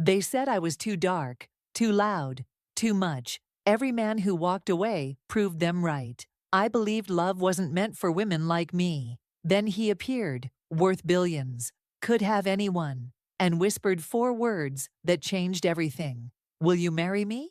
They said I was too dark, too loud, too much. Every man who walked away proved them right. I believed love wasn't meant for women like me. Then he appeared, worth billions, could have anyone, and whispered 4 words that changed everything. Will you marry me?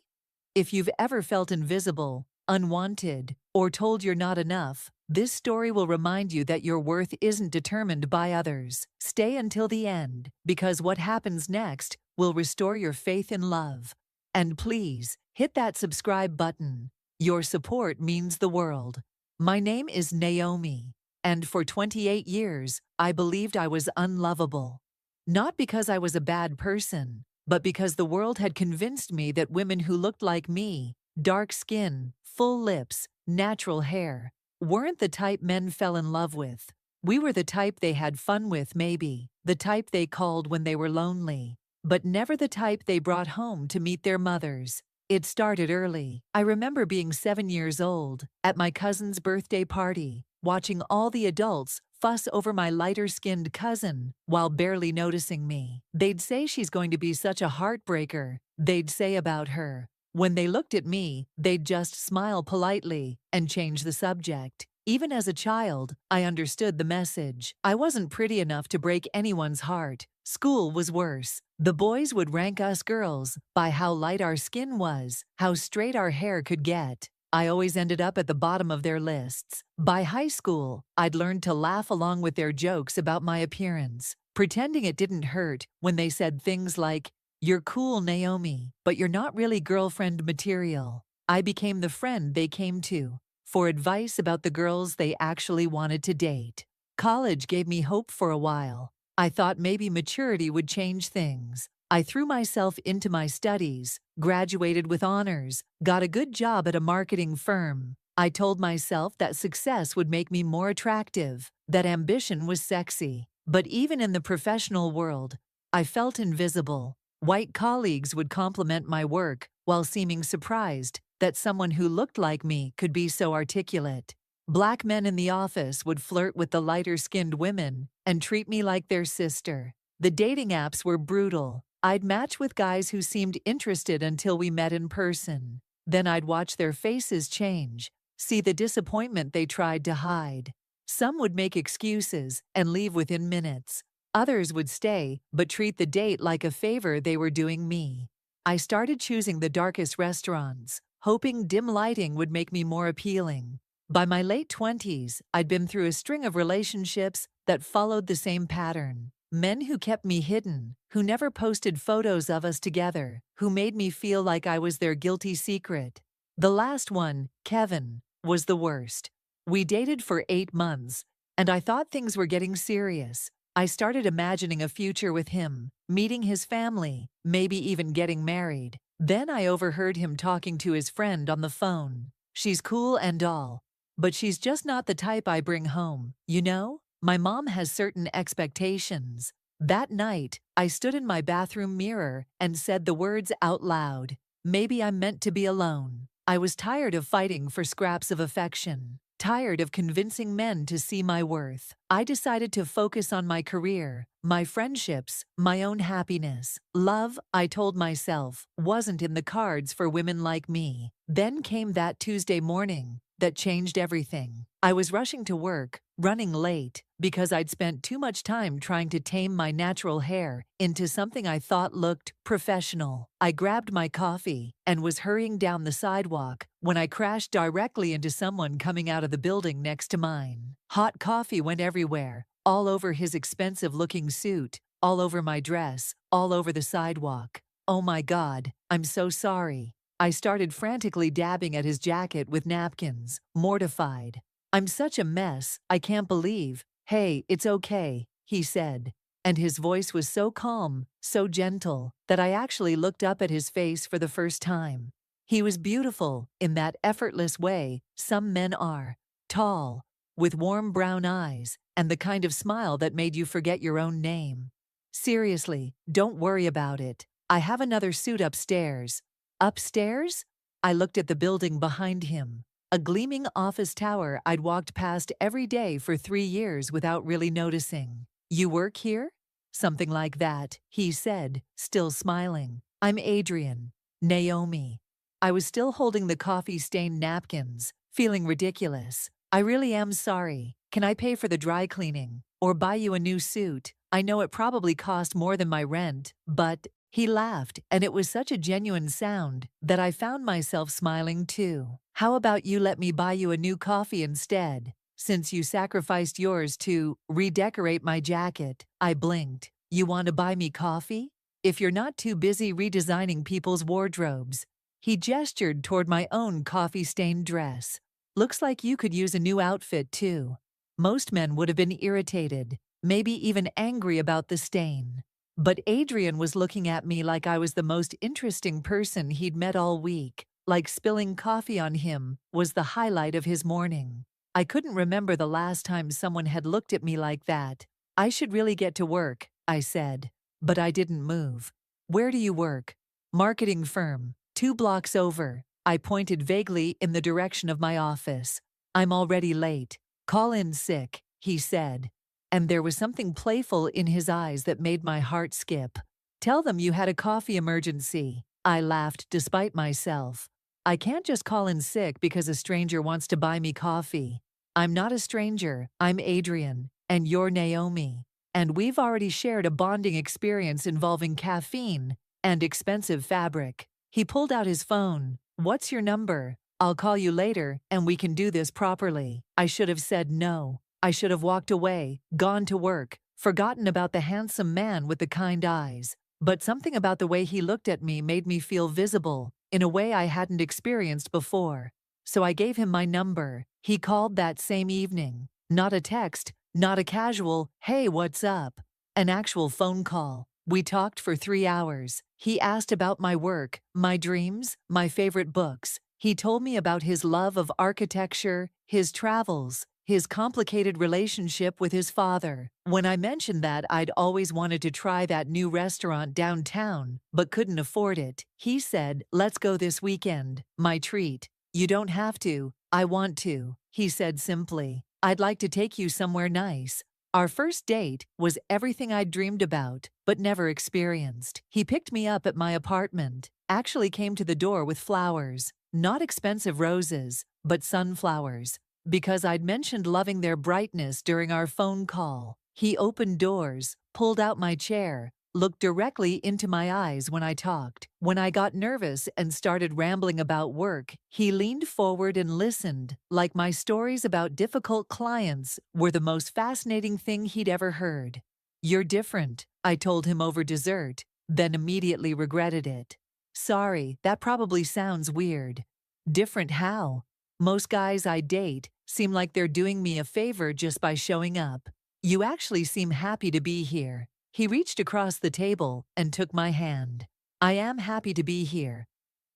If you've ever felt invisible, unwanted, or told you're not enough, this story will remind you that your worth isn't determined by others. Stay until the end, because what happens next will restore your faith in love. And please, hit that subscribe button. Your support means the world. My name is Naomi, and for 28 years, I believed I was unlovable. Not because I was a bad person, but because the world had convinced me that women who looked like me, dark skin, full lips, natural hair, weren't the type men fell in love with. We were the type they had fun with, maybe, the type they called when they were lonely, but never the type they brought home to meet their mothers. It started early. I remember being 7 years old, at my cousin's birthday party, watching all the adults fuss over my lighter-skinned cousin while barely noticing me. They'd say she's going to be such a heartbreaker, they'd say about her. When they looked at me, they'd just smile politely and change the subject. Even as a child, I understood the message. I wasn't pretty enough to break anyone's heart. School was worse. The boys would rank us girls by how light our skin was, how straight our hair could get. I always ended up at the bottom of their lists. By high school, I'd learned to laugh along with their jokes about my appearance, pretending it didn't hurt when they said things like, "You're cool, Naomi, but you're not really girlfriend material." I became the friend they came to for advice about the girls they actually wanted to date. College gave me hope for a while. I thought maybe maturity would change things. I threw myself into my studies, graduated with honors, got a good job at a marketing firm. I told myself that success would make me more attractive, that ambition was sexy. But even in the professional world, I felt invisible. White colleagues would compliment my work while seeming surprised that someone who looked like me could be so articulate. Black men in the office would flirt with the lighter-skinned women and treat me like their sister. The dating apps were brutal. I'd match with guys who seemed interested until we met in person. Then I'd watch their faces change, see the disappointment they tried to hide. Some would make excuses and leave within minutes. Others would stay, but treat the date like a favor they were doing me. I started choosing the darkest restaurants, hoping dim lighting would make me more appealing. By my late 20s, I'd been through a string of relationships that followed the same pattern. Men who kept me hidden, who never posted photos of us together, who made me feel like I was their guilty secret. The last one, Kevin, was the worst. We dated for 8 months, and I thought things were getting serious. I started imagining a future with him, meeting his family, maybe even getting married. Then I overheard him talking to his friend on the phone. "She's cool and all, but she's just not the type I bring home, you know? My mom has certain expectations." That night, I stood in my bathroom mirror and said the words out loud. Maybe I'm meant to be alone. I was tired of fighting for scraps of affection, tired of convincing men to see my worth. I decided to focus on my career, my friendships, my own happiness. Love, I told myself, wasn't in the cards for women like me. Then came that Tuesday morning that changed everything. I was rushing to work, running late, because I'd spent too much time trying to tame my natural hair into something I thought looked professional. I grabbed my coffee and was hurrying down the sidewalk when I crashed directly into someone coming out of the building next to mine. Hot coffee went everywhere, all over his expensive-looking suit, all over my dress, all over the sidewalk. "Oh my God, I'm so sorry." I started frantically dabbing at his jacket with napkins, mortified. "I'm such a mess, I can't believe." "Hey, it's okay," he said. And his voice was so calm, so gentle, that I actually looked up at his face for the first time. He was beautiful in that effortless way some men are. Tall, with warm brown eyes, and the kind of smile that made you forget your own name. "Seriously, don't worry about it. I have another suit upstairs." Upstairs? I looked at the building behind him, a gleaming office tower I'd walked past every day for 3 years without really noticing. "You work here?" Something like that, he said, still smiling. I'm Adrian. Naomi. I was still holding the coffee-stained napkins, feeling ridiculous. I really am sorry. Can I pay for the dry cleaning? Or buy you a new suit? I know it probably cost more than my rent, but he laughed, and it was such a genuine sound that I found myself smiling too. How about you let me buy you a new coffee instead? Since you sacrificed yours to redecorate my jacket, I blinked. You want to buy me coffee? If you're not too busy redesigning people's wardrobes. He gestured toward my own coffee-stained dress. Looks like you could use a new outfit too. Most men would have been irritated, maybe even angry about the stain. But Adrian was looking at me like I was the most interesting person he'd met all week, like spilling coffee on him was the highlight of his morning. I couldn't remember the last time someone had looked at me like that. I should really get to work, I said. But I didn't move. Where do you work? Marketing firm. 2 blocks over. I pointed vaguely in the direction of my office. I'm already late. Call in sick, he said. And there was something playful in his eyes that made my heart skip. Tell them you had a coffee emergency. I laughed despite myself. I can't just call in sick because a stranger wants to buy me coffee. I'm not a stranger. I'm Adrian, and you're Naomi. And we've already shared a bonding experience involving caffeine and expensive fabric. He pulled out his phone. What's your number? I'll call you later, and we can do this properly. I should have said no. I should have walked away, gone to work, forgotten about the handsome man with the kind eyes. But something about the way he looked at me made me feel visible, in a way I hadn't experienced before. So I gave him my number. He called that same evening. Not a text, not a casual, hey, what's up? An actual phone call. We talked for 3 hours. He asked about my work, my dreams, my favorite books. He told me about his love of architecture, his travels, his complicated relationship with his father. When I mentioned that I'd always wanted to try that new restaurant downtown, but couldn't afford it, he said, let's go this weekend. My treat. You don't have to. I want to, he said simply. I'd like to take you somewhere nice. Our first date was everything I'd dreamed about, but never experienced. He picked me up at my apartment, actually came to the door with flowers. Not expensive roses, but sunflowers. Because I'd mentioned loving their brightness during our phone call. He opened doors, pulled out my chair, looked directly into my eyes when I talked. When I got nervous and started rambling about work, he leaned forward and listened, like my stories about difficult clients were the most fascinating thing he'd ever heard. You're different, I told him over dessert, then immediately regretted it. Sorry, that probably sounds weird. Different how? Most guys I date seem like they're doing me a favor just by showing up. You actually seem happy to be here. He reached across the table and took my hand. I am happy to be here.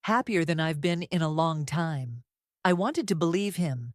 Happier than I've been in a long time. I wanted to believe him.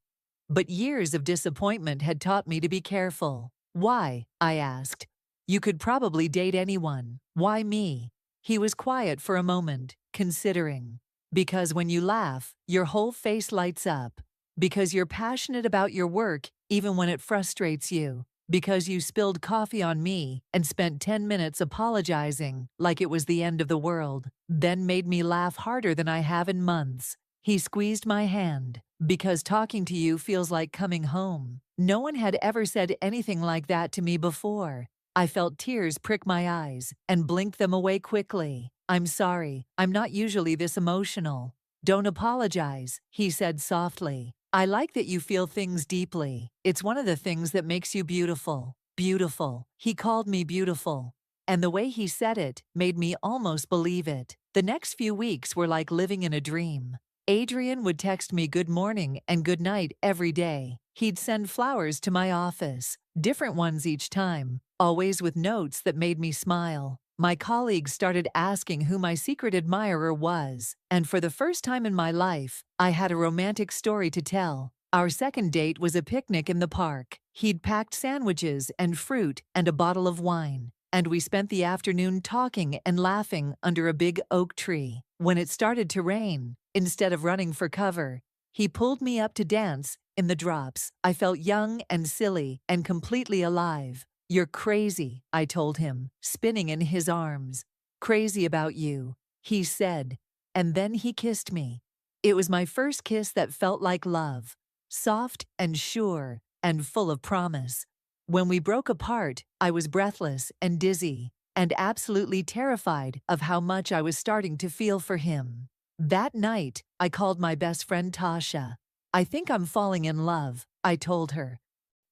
But years of disappointment had taught me to be careful. Why? I asked. You could probably date anyone. Why me? He was quiet for a moment, considering. Because when you laugh, your whole face lights up. Because you're passionate about your work, even when it frustrates you. Because you spilled coffee on me and spent 10 minutes apologizing like it was the end of the world, then made me laugh harder than I have in months. He squeezed my hand. Because talking to you feels like coming home. No one had ever said anything like that to me before. I felt tears prick my eyes and blinked them away quickly. I'm sorry, I'm not usually this emotional. Don't apologize, he said softly. I like that you feel things deeply. It's one of the things that makes you beautiful. Beautiful. He called me beautiful. And the way he said it made me almost believe it. The next few weeks were like living in a dream. Adrian would text me good morning and good night every day. He'd send flowers to my office, different ones each time, always with notes that made me smile. My colleagues started asking who my secret admirer was, and for the first time in my life, I had a romantic story to tell. Our second date was a picnic in the park. He'd packed sandwiches and fruit and a bottle of wine, and we spent the afternoon talking and laughing under a big oak tree. When it started to rain, instead of running for cover, he pulled me up to dance in the drops. I felt young and silly and completely alive. You're crazy, I told him, spinning in his arms. Crazy about you, he said. And then he kissed me. It was my first kiss that felt like love. Soft and sure and full of promise. When we broke apart, I was breathless and dizzy, and absolutely terrified of how much I was starting to feel for him. That night, I called my best friend Tasha. I think I'm falling in love, I told her.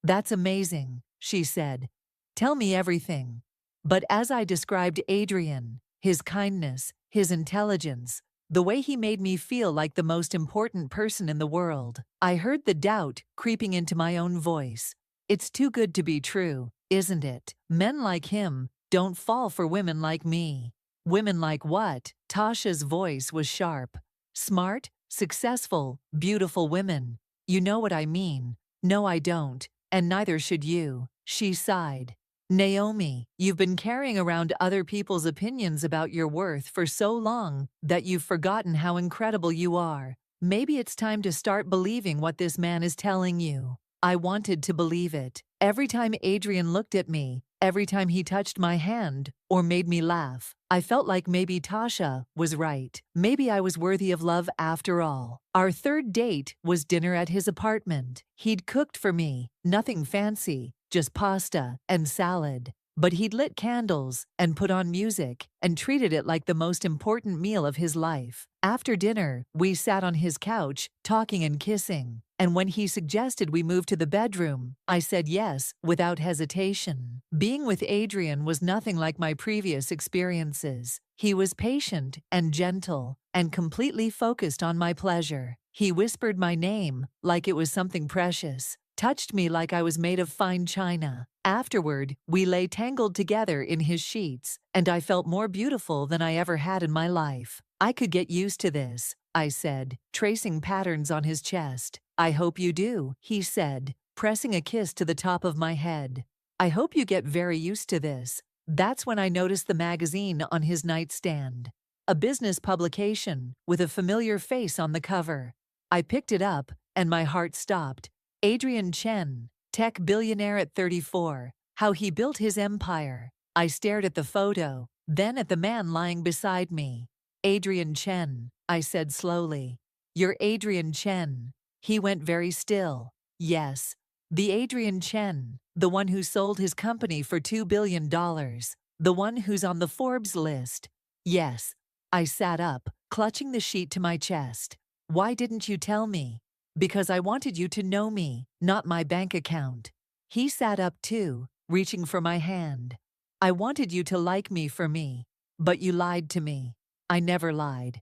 That's amazing, she said. Tell me everything. But as I described Adrian, his kindness, his intelligence, the way he made me feel like the most important person in the world, I heard the doubt creeping into my own voice. It's too good to be true, isn't it? Men like him don't fall for women like me. Women like what? Tasha's voice was sharp. Smart, successful, beautiful women. You know what I mean. No, I don't, and neither should you, she sighed. Naomi, you've been carrying around other people's opinions about your worth for so long that you've forgotten how incredible you are. Maybe it's time to start believing what this man is telling you. I wanted to believe it. Every time Adrian looked at me, every time he touched my hand or made me laugh, I felt like maybe Tasha was right. Maybe I was worthy of love after all. Our third date was dinner at his apartment. He'd cooked for me, nothing fancy, just pasta and salad. But he'd lit candles and put on music and treated it like the most important meal of his life. After dinner, we sat on his couch, talking and kissing. And when he suggested we move to the bedroom, I said yes, without hesitation. Being with Adrian was nothing like my previous experiences. He was patient and gentle and completely focused on my pleasure. He whispered my name like it was something precious, touched me like I was made of fine china. Afterward, we lay tangled together in his sheets, and I felt more beautiful than I ever had in my life. I could get used to this, I said, tracing patterns on his chest. I hope you do, he said, pressing a kiss to the top of my head. I hope you get very used to this. That's when I noticed the magazine on his nightstand. A business publication with a familiar face on the cover. I picked it up, and my heart stopped. Adrian Chen, tech billionaire at 34. How he built his empire. I stared at the photo, then at the man lying beside me. Adrian Chen, I said slowly. You're Adrian Chen. He went very still. Yes, the Adrian Chen, the one who sold his company for $2 billion, the one who's on the Forbes list. Yes. I sat up, clutching the sheet to my chest. Why didn't you tell me? Because I wanted you to know me, not my bank account. He sat up too, reaching for my hand. I wanted you to like me for me, but you lied to me. I never lied.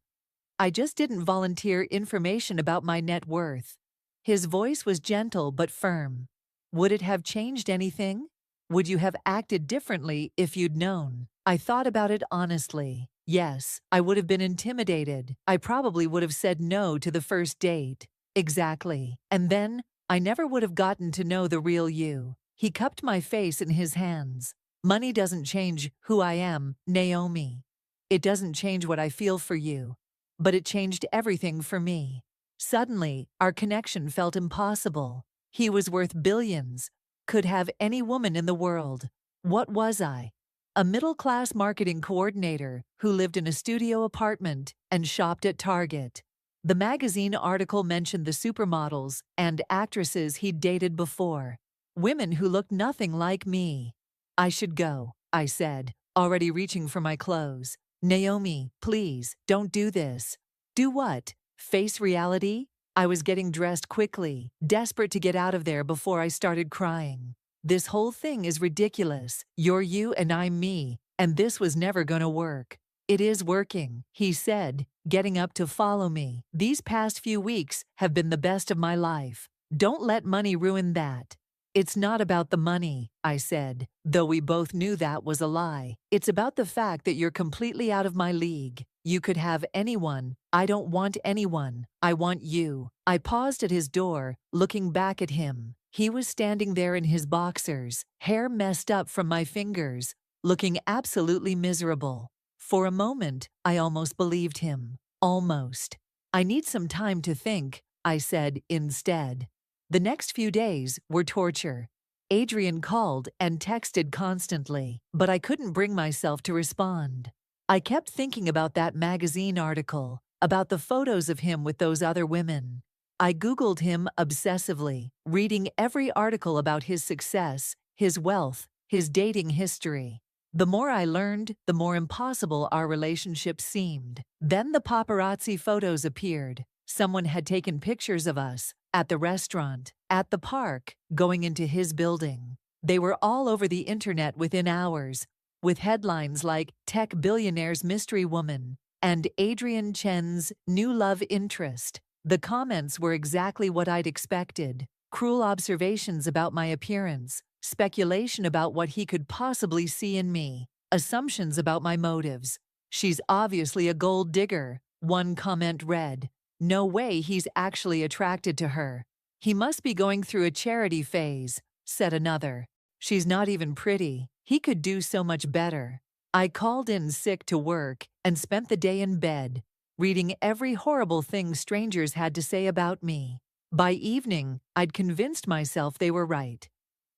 I just didn't volunteer information about my net worth. His voice was gentle but firm. Would it have changed anything? Would you have acted differently if you'd known? I thought about it honestly. Yes, I would have been intimidated. I probably would have said no to the first date. Exactly. And then, I never would have gotten to know the real you. He cupped my face in his hands. Money doesn't change who I am, Naomi. It doesn't change what I feel for you. But it changed everything for me. Suddenly, our connection felt impossible. He was worth billions. Could have any woman in the world. What was I? A middle-class marketing coordinator who lived in a studio apartment and shopped at Target. The magazine article mentioned the supermodels and actresses he'd dated before. Women who looked nothing like me. I should go, I said, already reaching for my clothes. Naomi, please, don't do this. Do what? Face reality? I was getting dressed quickly, desperate to get out of there before I started crying. This whole thing is ridiculous. You're you and I'm me, and this was never gonna work. It is working, he said, getting up to follow me. These past few weeks have been the best of my life. Don't let money ruin that. It's not about the money, I said, though we both knew that was a lie. It's about the fact that you're completely out of my league. You could have anyone. I don't want anyone. I want you. I paused at his door, looking back at him. He was standing there in his boxers, hair messed up from my fingers, looking absolutely miserable. For a moment, I almost believed him. Almost. I need some time to think, I said instead. The next few days were torture. Adrian called and texted constantly, but I couldn't bring myself to respond. I kept thinking about that magazine article, about the photos of him with those other women. I Googled him obsessively, reading every article about his success, his wealth, his dating history. The more I learned, the more impossible our relationship seemed. Then the paparazzi photos appeared. Someone had taken pictures of us, at the restaurant, at the park, going into his building. They were all over the internet within hours, with headlines like Tech Billionaire's Mystery Woman and Adrian Chen's New Love Interest. The comments were exactly what I'd expected. Cruel observations about my appearance, speculation about what he could possibly see in me, assumptions about my motives. "She's obviously a gold digger," one comment read. "No way he's actually attracted to her. He must be going through a charity phase," said another. "She's not even pretty. He could do so much better." I called in sick to work and spent the day in bed, reading every horrible thing strangers had to say about me. By evening, I'd convinced myself they were right.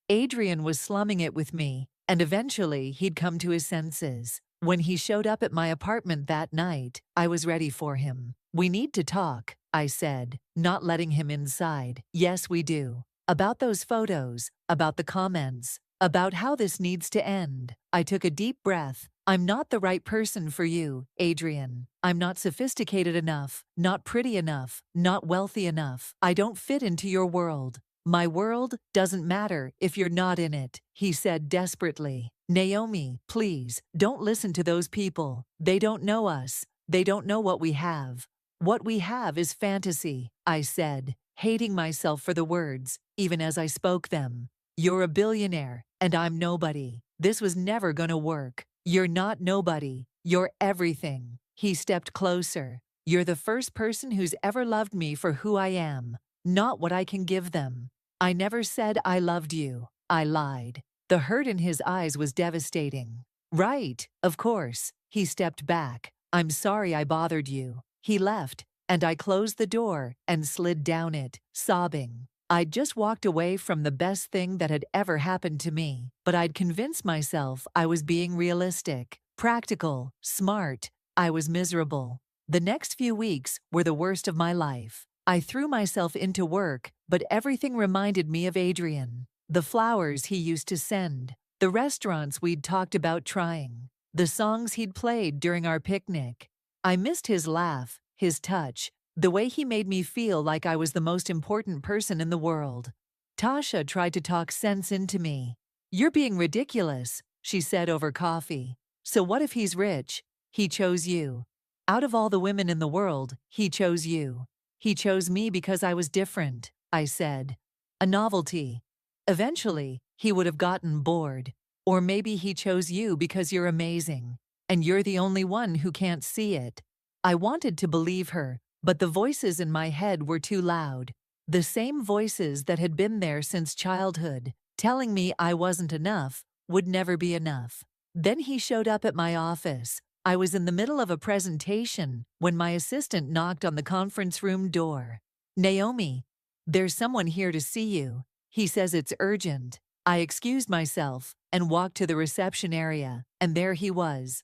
Adrian was slumming it with me, and eventually he'd come to his senses. When he showed up at my apartment that night, I was ready for him. "We need to talk," I said, not letting him inside. "Yes, we do. About those photos, about the comments, about how this needs to end." I took a deep breath. "I'm not the right person for you, Adrian. I'm not sophisticated enough, not pretty enough, not wealthy enough. I don't fit into your world." "My world doesn't matter if you're not in it," he said desperately. "Naomi, please, don't listen to those people. They don't know us. They don't know what we have." "What we have is fantasy," I said, hating myself for the words, even as I spoke them. "You're a billionaire, and I'm nobody. This was never gonna work. You're not nobody. You're everything." He stepped closer. "You're the first person who's ever loved me for who I am, not what I can give them." "I never said I loved you," I lied. The hurt in his eyes was devastating. "Right, of course." He stepped back. "I'm sorry I bothered you." He left, and I closed the door and slid down it, sobbing. I'd just walked away from the best thing that had ever happened to me, but I'd convinced myself I was being realistic, practical, smart. I was miserable. The next few weeks were the worst of my life. I threw myself into work, but everything reminded me of Adrian. The flowers he used to send, the restaurants we'd talked about trying, the songs he'd played during our picnic. I missed his laugh, his touch, the way he made me feel like I was the most important person in the world. Tasha tried to talk sense into me. "You're being ridiculous," she said over coffee. "So what if he's rich? He chose you. Out of all the women in the world, he chose you." "He chose me because I was different," I said. "A novelty." "Eventually, he would have gotten bored. Or maybe he chose you because you're amazing, and you're the only one who can't see it." I wanted to believe her, but the voices in my head were too loud. The same voices that had been there since childhood, telling me I wasn't enough, would never be enough. Then he showed up at my office. I was in the middle of a presentation when my assistant knocked on the conference room door. "Naomi, there's someone here to see you. He says it's urgent." I excused myself and walked to the reception area, and there he was.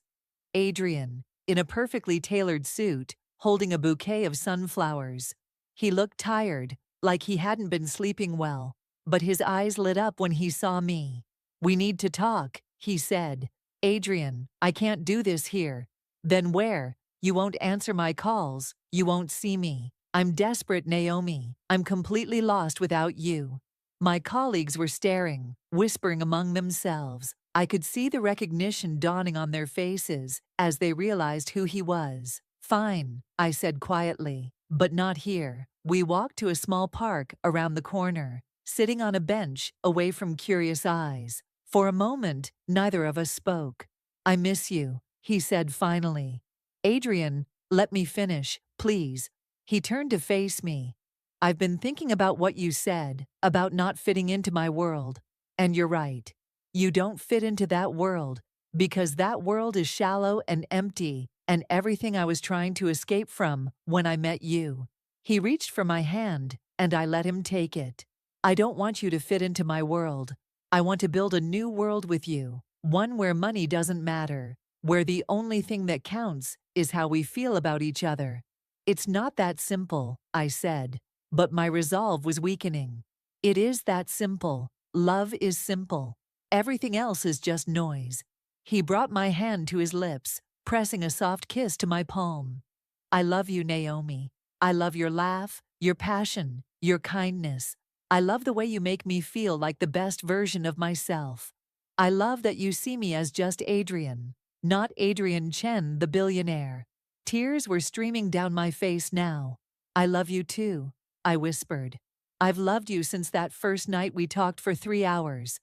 Adrian, in a perfectly tailored suit, holding a bouquet of sunflowers. He looked tired, like he hadn't been sleeping well, but his eyes lit up when he saw me. "We need to talk," he said. "Adrian, I can't do this here." "Then where? You won't answer my calls. You won't see me. I'm desperate, Naomi. I'm completely lost without you." My colleagues were staring, whispering among themselves. I could see the recognition dawning on their faces as they realized who he was. "Fine," I said quietly, "but not here." We walked to a small park around the corner, sitting on a bench away from curious eyes. For a moment, neither of us spoke. "I miss you," he said finally. "Adrian, let me finish, please." He turned to face me. "I've been thinking about what you said, about not fitting into my world. And you're right. You don't fit into that world, because that world is shallow and empty, and everything I was trying to escape from when I met you." He reached for my hand, and I let him take it. "I don't want you to fit into my world. I want to build a new world with you, one where money doesn't matter, where the only thing that counts is how we feel about each other. It's not that simple, I said, but my resolve was weakening. It is that simple. Love is simple. Everything else is just noise. He brought my hand to his lips, pressing a soft kiss to my palm. I love you, Naomi. I love your laugh, your passion, your kindness. I love the way you make me feel like the best version of myself. I love that you see me as just Adrian, not Adrian Chen, the billionaire. Tears were streaming down my face now. I love you too, I whispered. I've loved you since that first night we talked for 3 hours.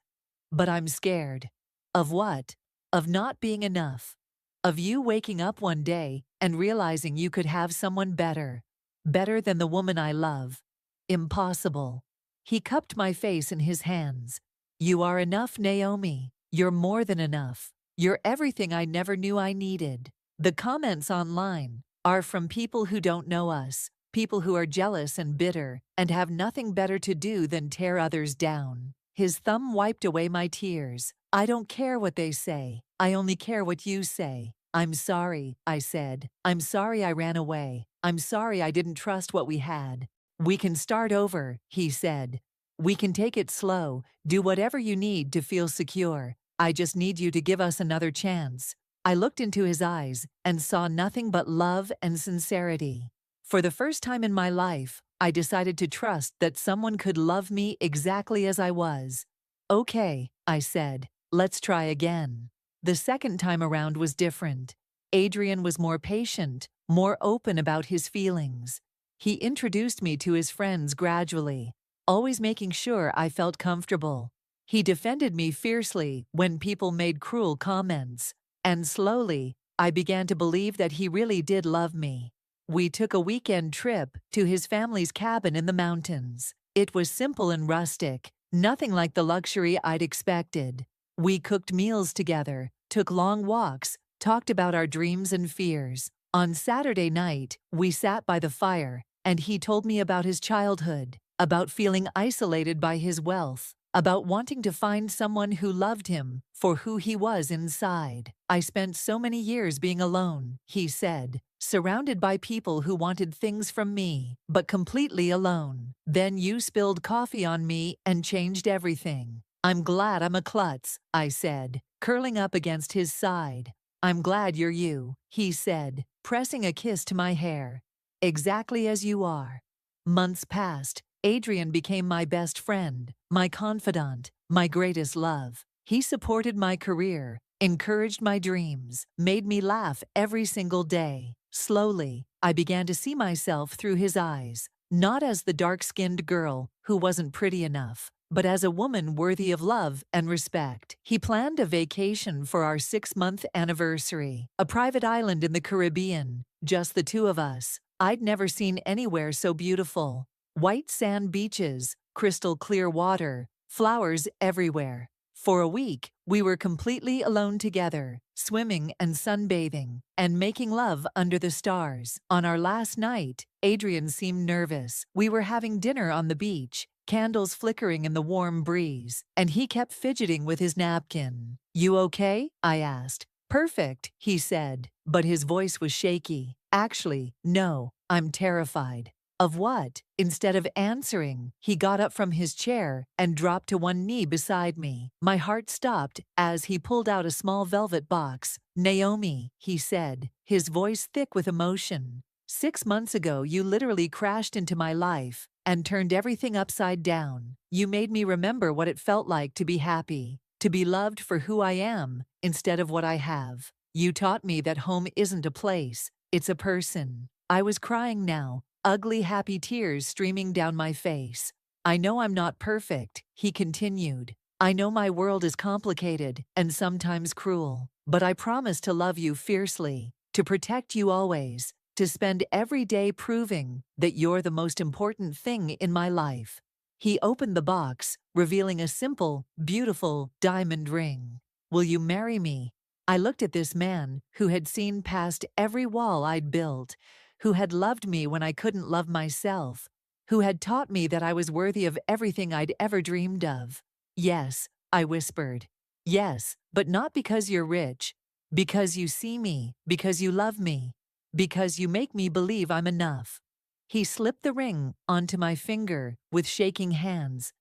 But I'm scared. Of what? Of not being enough. Of you waking up one day and realizing you could have someone better. Better than the woman I love. Impossible. He cupped my face in his hands. You are enough, Naomi. You're more than enough. You're everything I never knew I needed. The comments online are from people who don't know us, people who are jealous and bitter and have nothing better to do than tear others down. His thumb wiped away my tears. I don't care what they say. I only care what you say. I'm sorry, I said. I'm sorry I ran away. I'm sorry I didn't trust what we had. We can start over, he said. We can take it slow, do whatever you need to feel secure. I just need you to give us another chance. I looked into his eyes and saw nothing but love and sincerity. For the first time in my life, I decided to trust that someone could love me exactly as I was. Okay, I said, let's try again. The second time around was different. Adrian was more patient, more open about his feelings. He introduced me to his friends gradually, always making sure I felt comfortable. He defended me fiercely when people made cruel comments, and slowly, I began to believe that he really did love me. We took a weekend trip to his family's cabin in the mountains. It was simple and rustic, nothing like the luxury I'd expected. We cooked meals together, took long walks, talked about our dreams and fears. On Saturday night, we sat by the fire, and he told me about his childhood, about feeling isolated by his wealth, about wanting to find someone who loved him for who he was inside. I spent so many years being alone, he said, surrounded by people who wanted things from me, but completely alone. Then you spilled coffee on me and changed everything. I'm glad I'm a klutz, I said, curling up against his side. I'm glad you're you, he said, pressing a kiss to my hair. Exactly as you are. Months passed. Adrian became my best friend, my confidant, my greatest love. He supported my career, encouraged my dreams, made me laugh every single day. Slowly, I began to see myself through his eyes, not as the dark-skinned girl who wasn't pretty enough, but as a woman worthy of love and respect. He planned a vacation for our 6-month anniversary, a private island in the Caribbean, just the two of us. I'd never seen anywhere so beautiful. White sand beaches, crystal clear water, flowers everywhere. For a week, we were completely alone together, swimming and sunbathing, and making love under the stars. On our last night, Adrian seemed nervous. We were having dinner on the beach, candles flickering in the warm breeze, and he kept fidgeting with his napkin. You okay? I asked. Perfect, he said, but his voice was shaky. Actually, no, I'm terrified. Of what? Instead of answering, he got up from his chair and dropped to one knee beside me. My heart stopped as he pulled out a small velvet box. Naomi, he said, his voice thick with emotion. 6 months ago, you literally crashed into my life and turned everything upside down. You made me remember what it felt like to be happy, to be loved for who I am instead of what I have. You taught me that home isn't a place, it's a person. I was crying now, ugly, happy tears streaming down my face. I know I'm not perfect, he continued. I know my world is complicated and sometimes cruel, but I promise to love you fiercely, to protect you always, to spend every day proving that you're the most important thing in my life. He opened the box, revealing a simple, beautiful diamond ring. Will you marry me? I looked at this man who had seen past every wall I'd built, who had loved me when I couldn't love myself, who had taught me that I was worthy of everything I'd ever dreamed of. Yes, I whispered. Yes, but not because you're rich. Because you see me, because you love me, because you make me believe I'm enough. He slipped the ring onto my finger with shaking hands,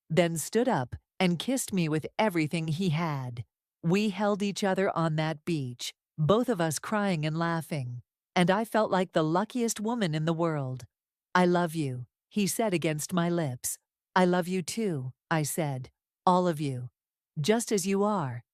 then stood up and kissed me with everything he had. We held each other on that beach, both of us crying and laughing, and I felt like the luckiest woman in the world. I love you, he said against my lips. I love you too, I said. All of you. Just as you are.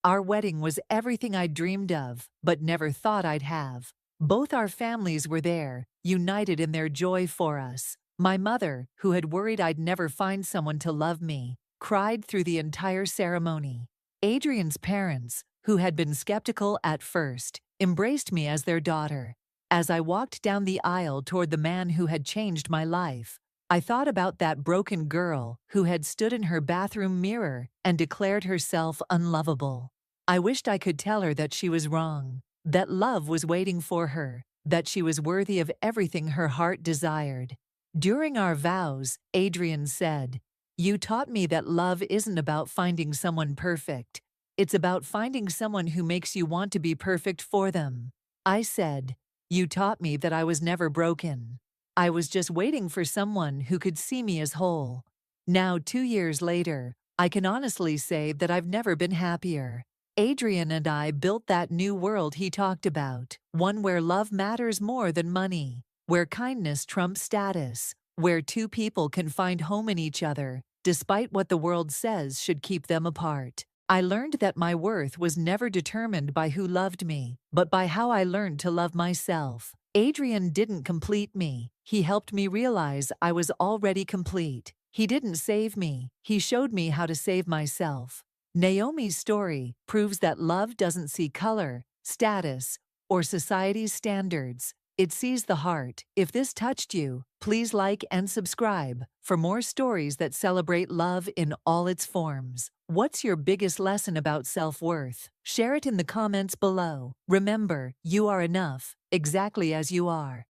Our wedding was everything I dreamed of, but never thought I'd have. Both our families were there, united in their joy for us. My mother, who had worried I'd never find someone to love me, cried through the entire ceremony. Adrian's parents, who had been skeptical at first, embraced me as their daughter. As I walked down the aisle toward the man who had changed my life, I thought about that broken girl who had stood in her bathroom mirror and declared herself unlovable. I wished I could tell her that she was wrong, that love was waiting for her, that she was worthy of everything her heart desired. During our vows, Adrian said, "You taught me that love isn't about finding someone perfect. It's about finding someone who makes you want to be perfect for them." I said, "You taught me that I was never broken. I was just waiting for someone who could see me as whole." Now, 2 years later, I can honestly say that I've never been happier. Adrian and I built that new world he talked about, one where love matters more than money, where kindness trumps status, where two people can find home in each other, despite what the world says should keep them apart. I learned that my worth was never determined by who loved me, but by how I learned to love myself. Adrian didn't complete me. He helped me realize I was already complete. He didn't save me. He showed me how to save myself. Naomi's story proves that love doesn't see color, status, or society's standards. It sees the heart. If this touched you, please like and subscribe for more stories that celebrate love in all its forms. What's your biggest lesson about self-worth? Share it in the comments below. Remember, you are enough, exactly as you are.